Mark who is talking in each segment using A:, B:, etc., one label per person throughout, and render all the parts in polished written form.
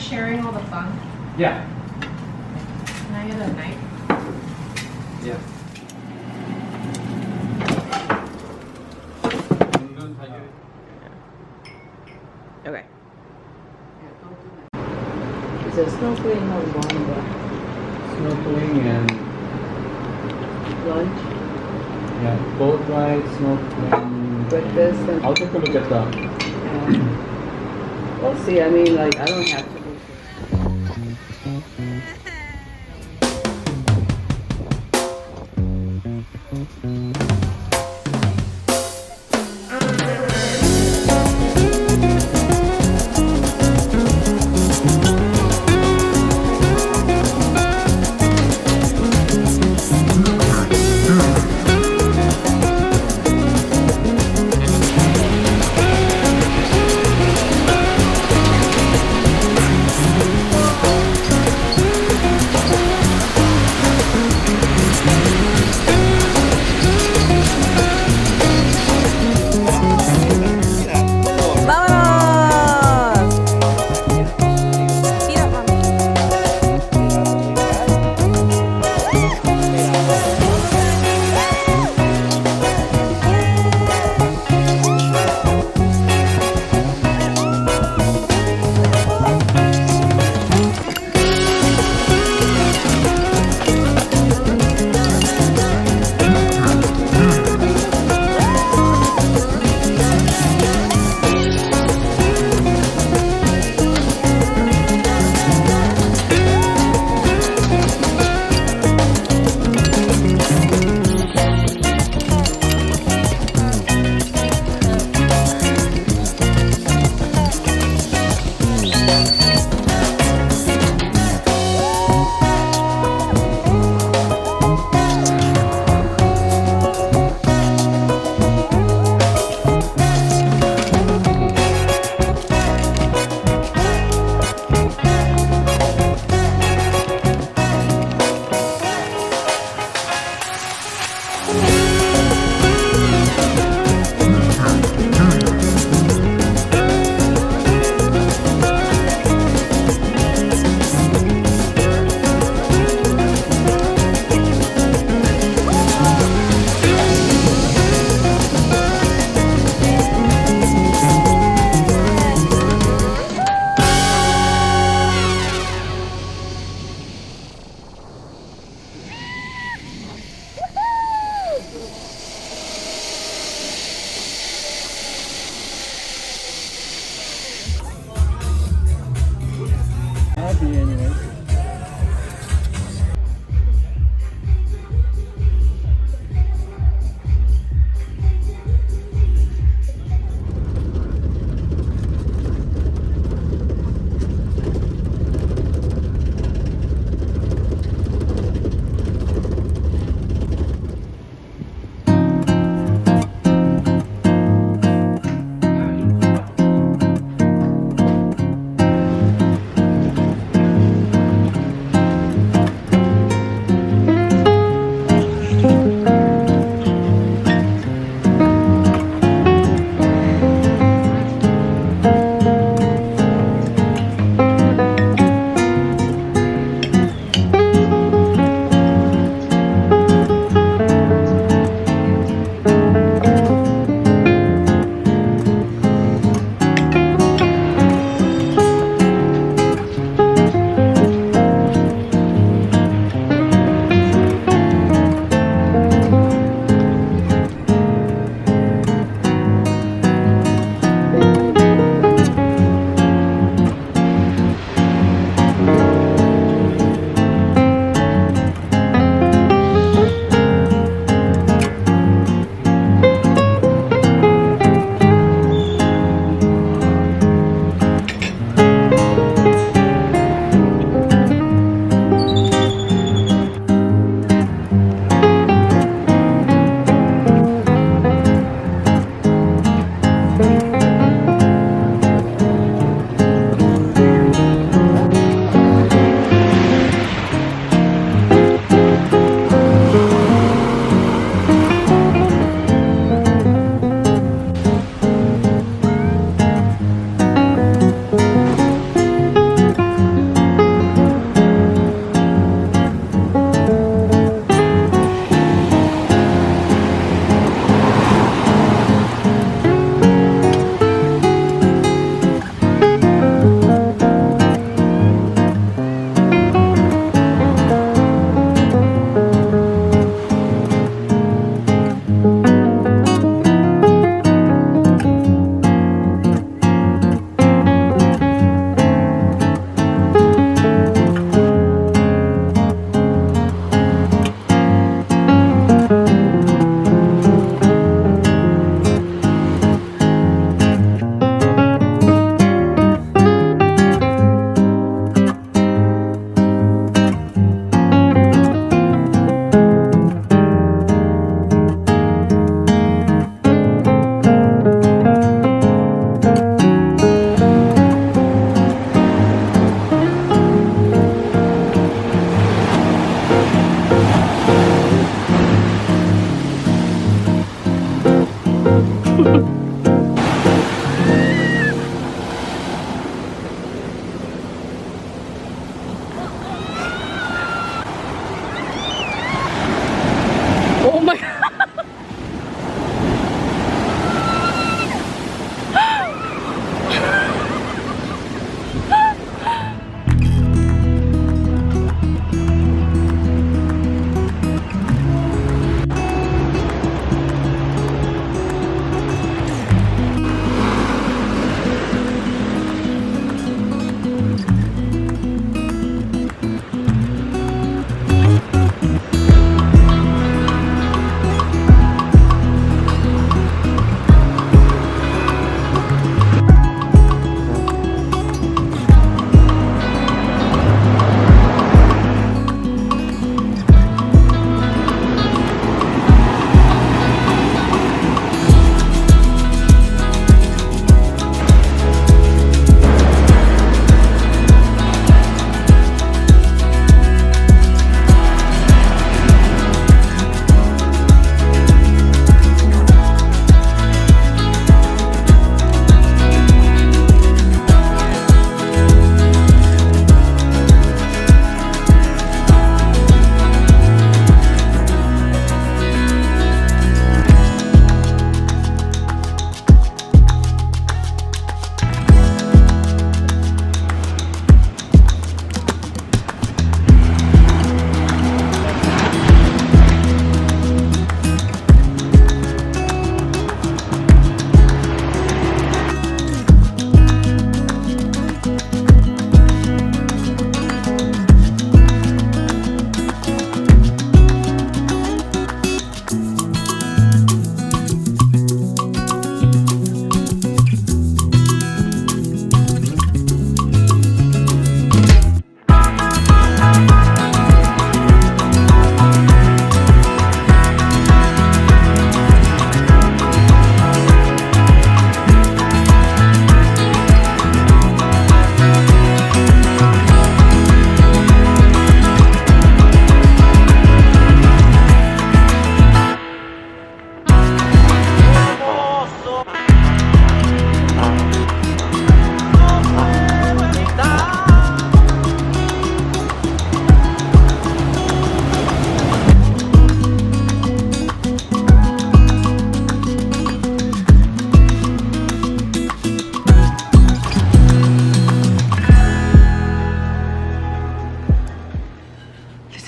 A: sharing all the fun?
B: Yeah.
A: Can I get a knife?
B: Yeah.
C: Okay.
D: Is it snorkeling or one
B: Snorkeling and
D: lunch,
B: yeah, boat ride, snorkeling.
D: breakfast, and
B: I'll take a look at that.
D: we'll see. I mean, like, I don't have to go to.
C: ¡Vámonos! Mira, mami.
D: Happy anyway.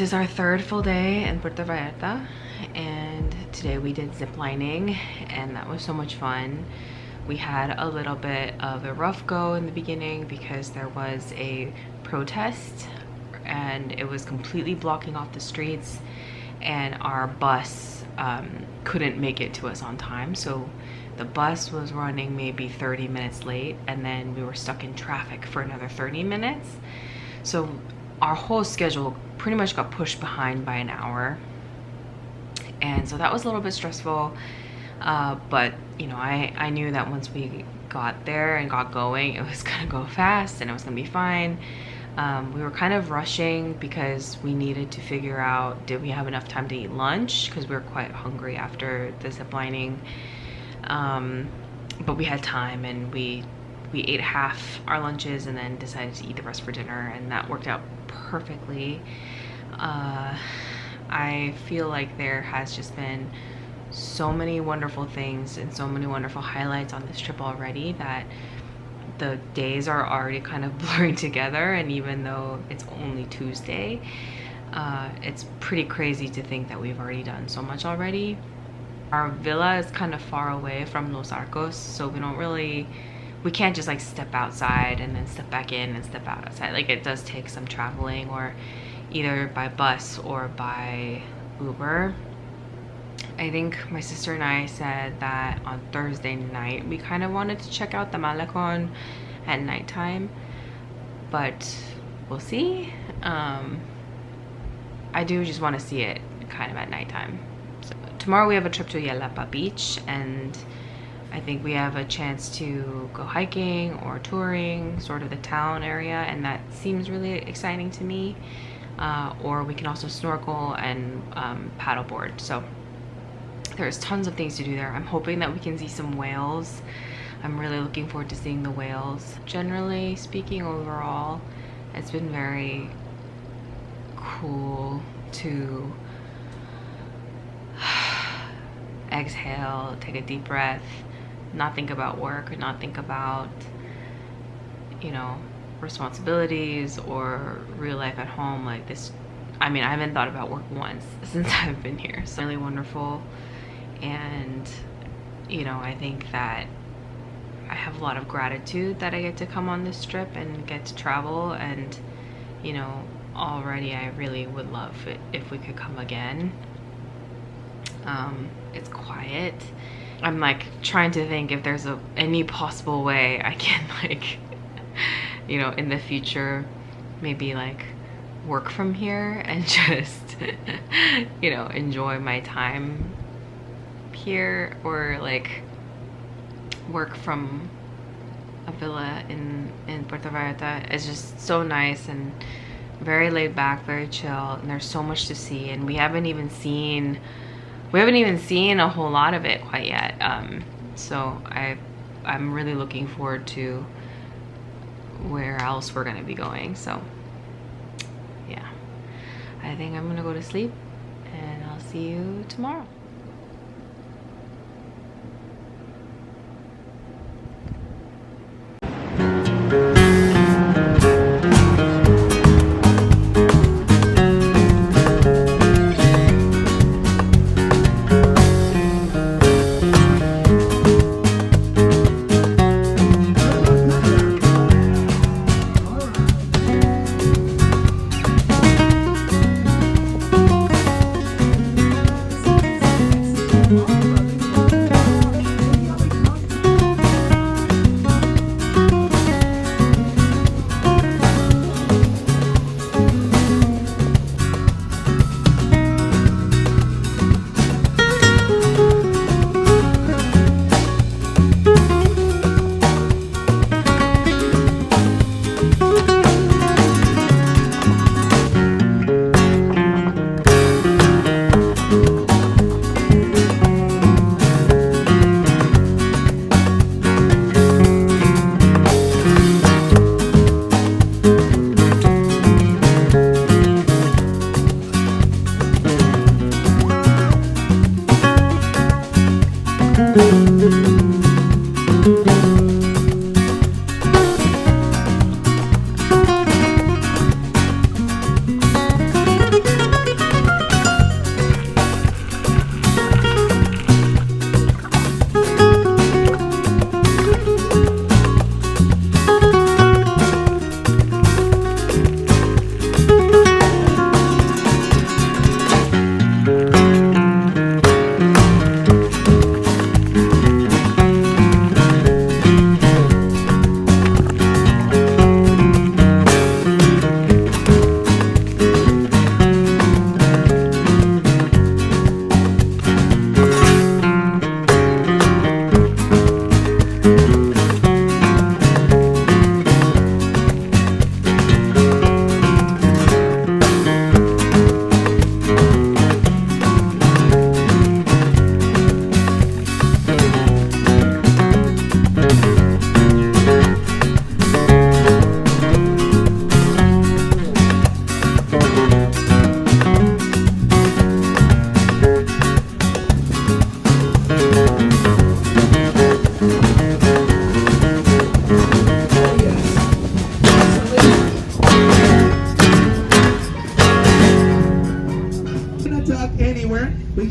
C: This is our third full day in Puerto Vallarta, and today we did ziplining, and that was so much fun. We had a little bit of a rough go in the beginning because there was a protest and it was completely blocking off the streets, and our bus couldn't make it to us on time. So the bus was running maybe 30 minutes late, and then we were stuck in traffic for another 30 minutes. So our whole schedule pretty much got pushed behind by an hour. And so that was a little bit stressful. But you know, I knew that once we got there and got going, it was gonna go fast and it was gonna be fine. We were kind of rushing because we needed to figure out, did we have enough time to eat lunch? Because we were quite hungry after the ziplining. But we had time, and we ate half our lunches and then decided to eat the rest for dinner, and that worked out perfectly. I feel like there has just been so many wonderful things and so many wonderful highlights on this trip already that the days are already kind of blurring together. And even though it's only Tuesday, it's pretty crazy to think that we've already done so much already. Our villa is kind of far away from Los Arcos, so we can't just like step outside and then step back in and step out outside. Like, it does take some traveling, or either by bus or by Uber. I think my sister and I said that on Thursday night we kind of wanted to check out the Malecon at nighttime, but we'll see. I do just want to see it kind of at nighttime. So tomorrow we have a trip to Yelapa Beach, and I think we have a chance to go hiking or touring sort of the town area, and that seems really exciting to me. Or we can also snorkel and paddleboard. So there's tons of things to do there. I'm hoping that we can see some whales. I'm really looking forward to seeing the whales. Generally speaking, overall, it's been very cool to exhale, take a deep breath, not think about work, or not think about, you know, responsibilities or real life at home like this. I mean, I haven't thought about work once since I've been here. So really wonderful. And you know, I think that I have a lot of gratitude that I get to come on this trip and get to travel. And you know, already I really would love it if we could come again. It's quiet. I'm like trying to think if there's any possible way I can, like, you know, in the future maybe like work from here and just you know, enjoy my time here, or like work from a villa in Puerto Vallarta. It's just so nice and very laid back, very chill, and there's so much to see, and we haven't even seen a whole lot of it quite yet. So I'm really looking forward to where else we're gonna be going. So yeah, I think I'm gonna go to sleep, and I'll see you tomorrow.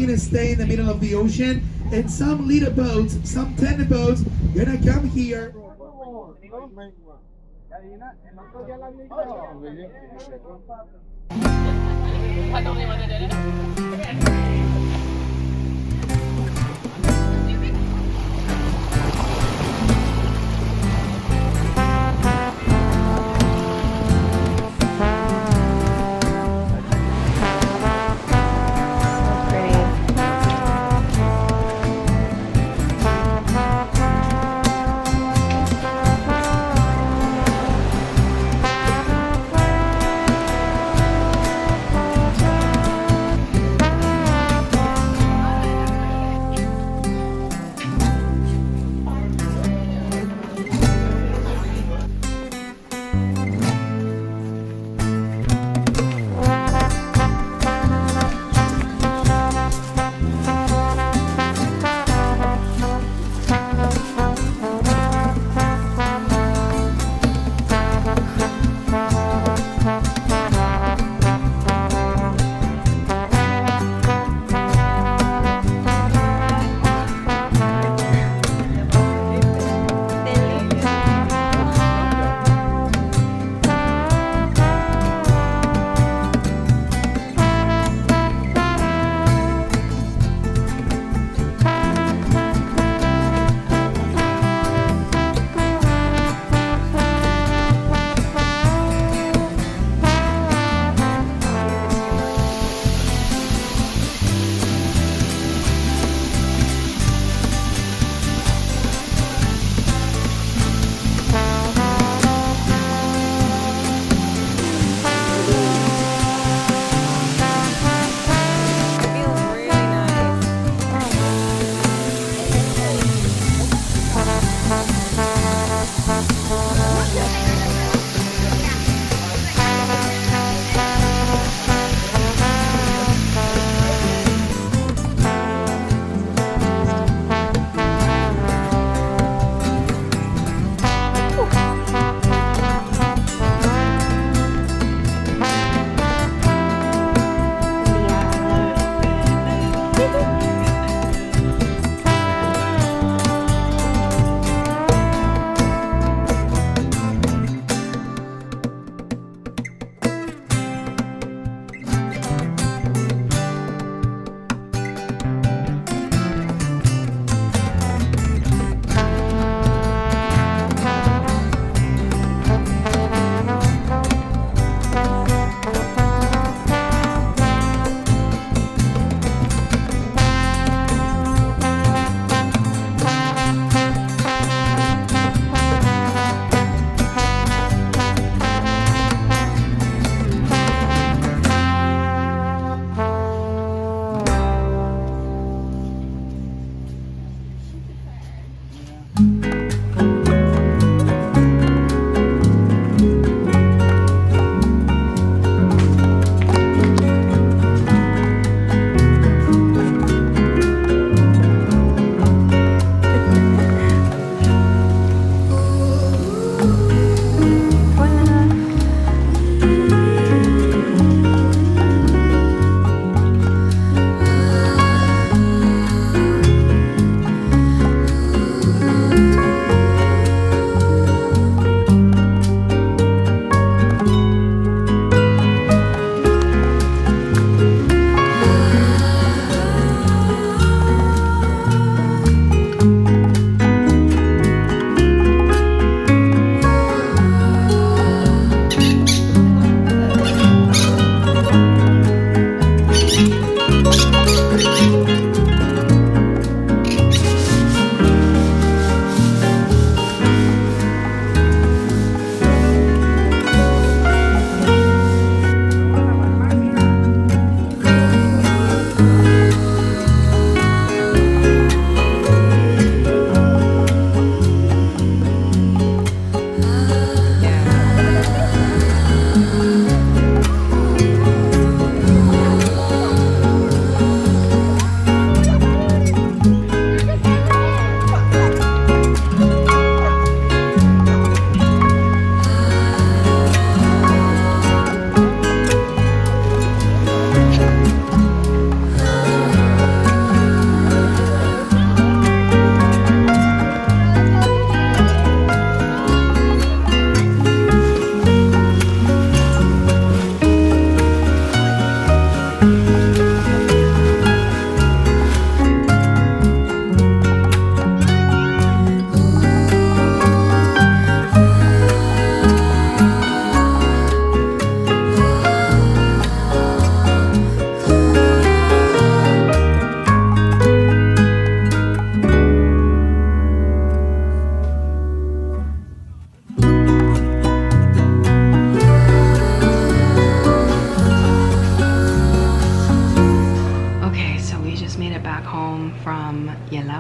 E: gonna stay in the middle of the ocean, and some little boats, some tender boats, gonna come here.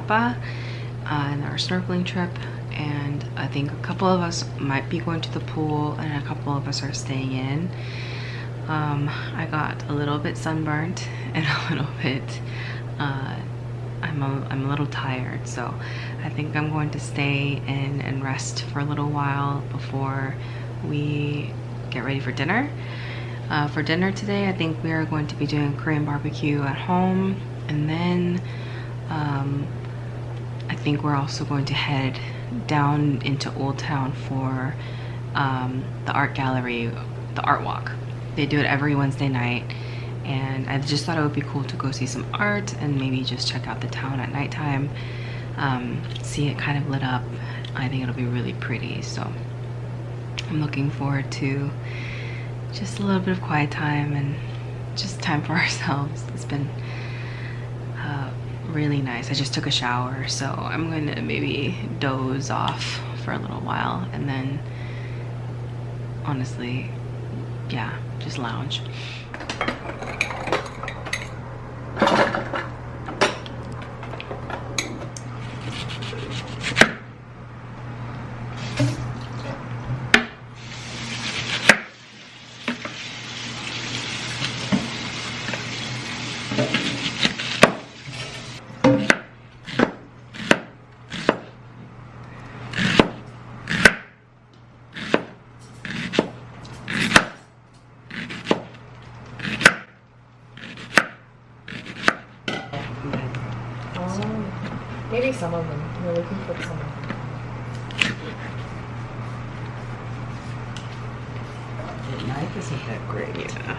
C: Yelapa in our snorkeling trip, and I think a couple of us might be going to the pool and a couple of us are staying in. I got a little bit sunburnt and a little bit I'm a little tired, so I think I'm going to stay in and rest for a little while before we get ready for dinner. For dinner today, I think we are going to be doing Korean barbecue at home, and then I think we're also going to head down into Old Town for the art gallery, the art walk. They do it every Wednesday night, and I just thought it would be cool to go see some art and maybe just check out the town at nighttime, see it kind of lit up. I think it'll be really pretty, so I'm looking forward to just a little bit of quiet time and just time for ourselves. It's been really nice. I just took a shower, so I'm going to maybe doze off for a little while and then honestly, yeah, just lounge.
A: Maybe some of them. Yeah, we can put some of them.
D: The knife isn't that great.
C: Yeah.